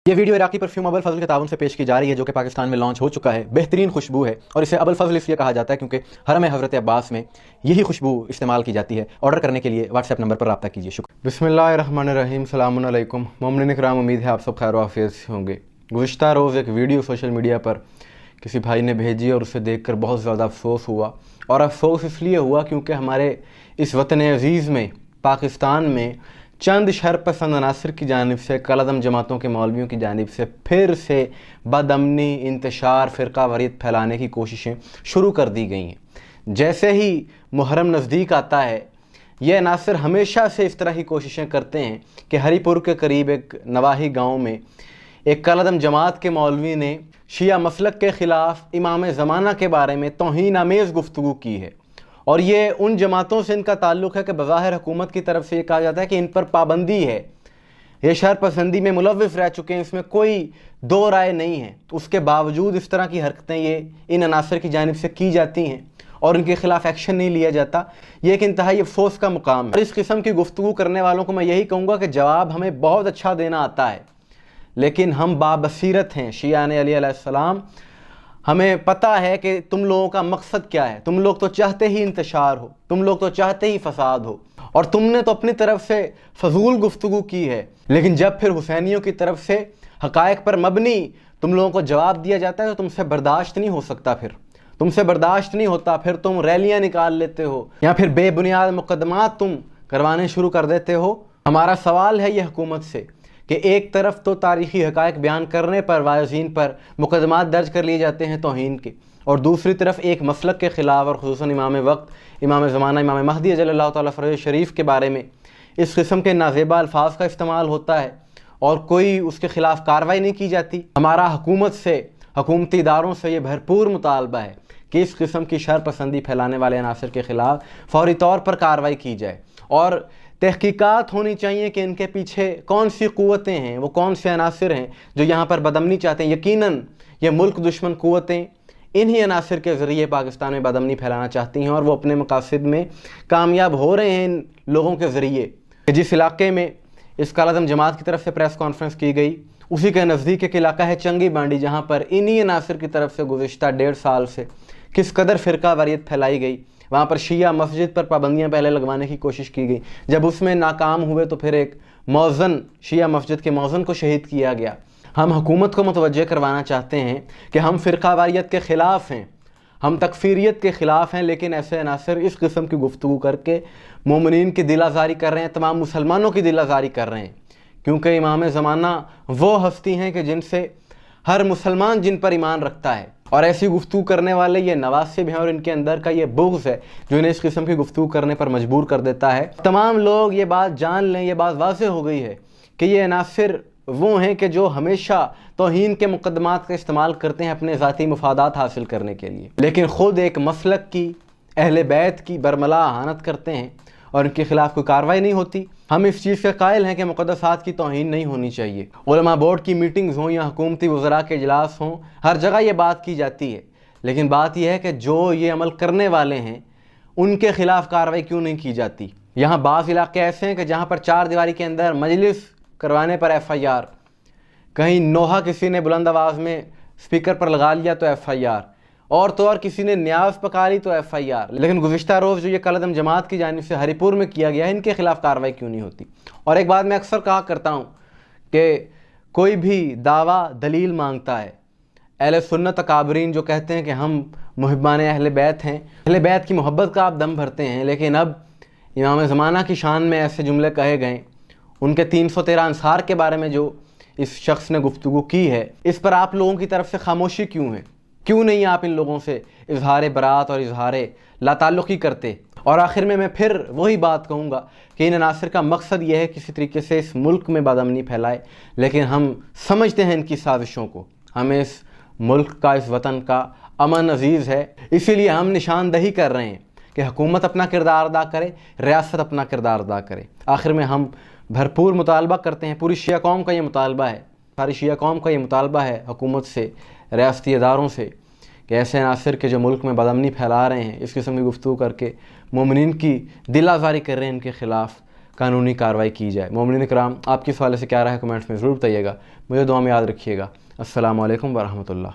یہ ویڈیو عراقی پرفیوم ابو الفضل کے تعاون سے پیش کی جا رہی ہے، جو کہ پاکستان میں لانچ ہو چکا ہے۔ بہترین خوشبو ہے اور اسے ابو الفضل اس لیے کہا جاتا ہے کیونکہ حرم حضرت عباس میں یہی خوشبو استعمال کی جاتی ہے۔ آرڈر کرنے کے لیے واٹس ایپ نمبر پر رابطہ کیجیے۔ شکریہ۔ بسم اللہ الرحمن الرحیم۔ السلام علیکم مومنین اکرام، امید ہے آپ سب خیر و عافیت سے ہوں گے۔ گزشتہ روز ایک ویڈیو سوشل میڈیا پر کسی بھائی نے بھیجی اور اسے دیکھ کر بہت زیادہ افسوس ہوا، اور افسوس اس لیے ہوا کیونکہ ہمارے اس وطن عزیز میں پاکستان میں چند شر پسند عناصر کی جانب سے، کالعدم جماعتوں کے مولویوں کی جانب سے پھر سے بد امنی، انتشار، فرقہ واریت پھیلانے کی کوششیں شروع کر دی گئی ہیں۔ جیسے ہی محرم نزدیک آتا ہے، یہ عناصر ہمیشہ سے اس طرح کی کوششیں کرتے ہیں کہ ہری پور کے قریب ایک نواحی گاؤں میں ایک کالعدم جماعت کے مولوی نے شیعہ مسلک کے خلاف امام زمانہ کے بارے میں توہین آمیز گفتگو کی ہے، اور یہ ان جماعتوں سے ان کا تعلق ہے کہ بظاہر حکومت کی طرف سے یہ کہا جاتا ہے کہ ان پر پابندی ہے، یہ شر پسندی میں ملوث رہ چکے ہیں، اس میں کوئی دو رائے نہیں ہے۔ اس کے باوجود اس طرح کی حرکتیں یہ ان عناصر کی جانب سے کی جاتی ہیں اور ان کے خلاف ایکشن نہیں لیا جاتا، یہ ایک انتہائی افسوس کا مقام ہے۔ اور اس قسم کی گفتگو کرنے والوں کو میں یہی کہوں گا کہ جواب ہمیں بہت اچھا دینا آتا ہے، لیکن ہم بابصیرت ہیں۔ شیعہ علی علیہ السلام، ہمیں پتہ ہے کہ تم لوگوں کا مقصد کیا ہے۔ تم لوگ تو چاہتے ہی انتشار ہو، تم لوگ تو چاہتے ہی فساد ہو، اور تم نے تو اپنی طرف سے فضول گفتگو کی ہے، لیکن جب پھر حسینیوں کی طرف سے حقائق پر مبنی تم لوگوں کو جواب دیا جاتا ہے تو تم سے برداشت نہیں ہو سکتا، پھر تم سے برداشت نہیں ہوتا، پھر تم ریلیاں نکال لیتے ہو یا پھر بے بنیاد مقدمات تم کروانے شروع کر دیتے ہو۔ ہمارا سوال ہے یہ حکومت سے کہ ایک طرف تو تاریخی حقائق بیان کرنے پر واعظین پر مقدمات درج کر لیے جاتے ہیں توہین کے، اور دوسری طرف ایک مسلک کے خلاف اور خصوصاً امام وقت، امام زمانہ، امام مہدی اجل اللہ تعالیٰ فرجہ شریف کے بارے میں اس قسم کے نازیبا الفاظ کا استعمال ہوتا ہے اور کوئی اس کے خلاف کارروائی نہیں کی جاتی۔ ہمارا حکومت سے، حکومتی اداروں سے یہ بھرپور مطالبہ ہے کہ اس قسم کی شر پسندی پھیلانے والے عناصر کے خلاف فوری طور پر کارروائی کی جائے، اور تحقیقات ہونی چاہیے کہ ان کے پیچھے کون سی قوتیں ہیں، وہ کون سے عناصر ہیں جو یہاں پر بدامنی چاہتے ہیں۔ یقیناً یہ ملک دشمن قوتیں انہی عناصر کے ذریعے پاکستان میں بدامنی پھیلانا چاہتی ہیں، اور وہ اپنے مقاصد میں کامیاب ہو رہے ہیں ان لوگوں کے ذریعے۔ جس علاقے میں اس کالعدم جماعت کی طرف سے پریس کانفرنس کی گئی، اسی کے نزدیک ایک علاقہ ہے چنگی بانڈی، جہاں پر انہی عناصر کی طرف سے گزشتہ 1.5 سال سے کس قدر فرقہ واریت پھیلائی گئی۔ وہاں پر شیعہ مسجد پر پابندیاں پہلے لگوانے کی کوشش کی گئی، جب اس میں ناکام ہوئے تو پھر ایک مؤذن، شیعہ مسجد کے مؤذن کو شہید کیا گیا۔ ہم حکومت کو متوجہ کروانا چاہتے ہیں کہ ہم فرقہ واریت کے خلاف ہیں، ہم تکفیریت کے خلاف ہیں، لیکن ایسے عناصر اس قسم کی گفتگو کر کے مومنین کی دل آزاری کر رہے ہیں، تمام مسلمانوں کی دل آزاری کر رہے ہیں، کیونکہ امام زمانہ وہ ہستی ہیں کہ جن سے ہر مسلمان جن پر ایمان رکھتا ہے، اور ایسی گفتگو کرنے والے یہ نواسب ہیں، اور ان کے اندر کا یہ بغض ہے جو انہیں اس قسم کی گفتگو کرنے پر مجبور کر دیتا ہے۔ تمام لوگ یہ بات جان لیں، یہ بات واضح ہو گئی ہے کہ یہ عناصر وہ ہیں کہ جو ہمیشہ توہین کے مقدمات کا استعمال کرتے ہیں اپنے ذاتی مفادات حاصل کرنے کے لیے، لیکن خود ایک مسلک کی، اہل بیت کی برملا اہانت کرتے ہیں اور ان کے خلاف کوئی کارروائی نہیں ہوتی۔ ہم اس چیز کے قائل ہیں کہ مقدسات کی توہین نہیں ہونی چاہیے۔ علماء بورڈ کی میٹنگز ہوں یا حکومتی وزراء کے اجلاس ہوں، ہر جگہ یہ بات کی جاتی ہے، لیکن بات یہ ہے کہ جو یہ عمل کرنے والے ہیں ان کے خلاف کارروائی کیوں نہیں کی جاتی۔ یہاں بعض علاقے ایسے ہیں کہ جہاں پر 4 دیواری کے اندر مجلس کروانے پر FIR، کہیں نوحہ کسی نے بلند آواز میں اسپیکر پر لگا لیا تو FIR، اور تو اور کسی نے نیاز پکا لی تو FIR، لیکن گزشتہ روز جو یہ کالعدم جماعت کی جانب سے ہری پور میں کیا گیا ہے، ان کے خلاف کارروائی کیوں نہیں ہوتی۔ اور ایک بات میں اکثر کہا کرتا ہوں کہ کوئی بھی دعویٰ دلیل مانگتا ہے۔ اہل سنت اکابرین جو کہتے ہیں کہ ہم محبان اہل بیت ہیں، اہل بیت کی محبت کا آپ دم بھرتے ہیں، لیکن اب امام زمانہ کی شان میں ایسے جملے کہے گئے، ان کے 313 انصار کے بارے میں جو اس شخص نے گفتگو کی ہے، اس پر آپ لوگوں کی طرف سے خاموشی کیوں ہے؟ کیوں نہیں آپ ان لوگوں سے اظہار برات اور اظہار لا تعلقی کرتے؟ اور آخر میں پھر وہی بات کہوں گا کہ ان عناصر کا مقصد یہ ہے کسی طریقے سے اس ملک میں بدامنی پھیلائے، لیکن ہم سمجھتے ہیں ان کی سازشوں کو۔ ہمیں اس ملک کا، اس وطن کا امن عزیز ہے، اسی لیے ہم نشاندہی کر رہے ہیں کہ حکومت اپنا کردار ادا کرے، ریاست اپنا کردار ادا کرے۔ آخر میں ہم بھرپور مطالبہ کرتے ہیں، پوری شیعہ قوم کا یہ مطالبہ ہے، ساری شیعہ قوم کا یہ مطالبہ ہے حکومت سے، ریاستی اداروں سے، کہ ایسے عناصر کے جو ملک میں بدامنی پھیلا رہے ہیں، اس قسم کی گفتگو کر کے مومنین کی دل آزاری کر رہے ہیں، ان کے خلاف قانونی کارروائی کی جائے۔ مومنین کرام، آپ کی اس حوالے سے کیا رائے ہے کمنٹس میں ضرور بتائیے گا۔ مجھے دعا میں یاد رکھیے گا۔ السلام علیکم ورحمۃ اللہ۔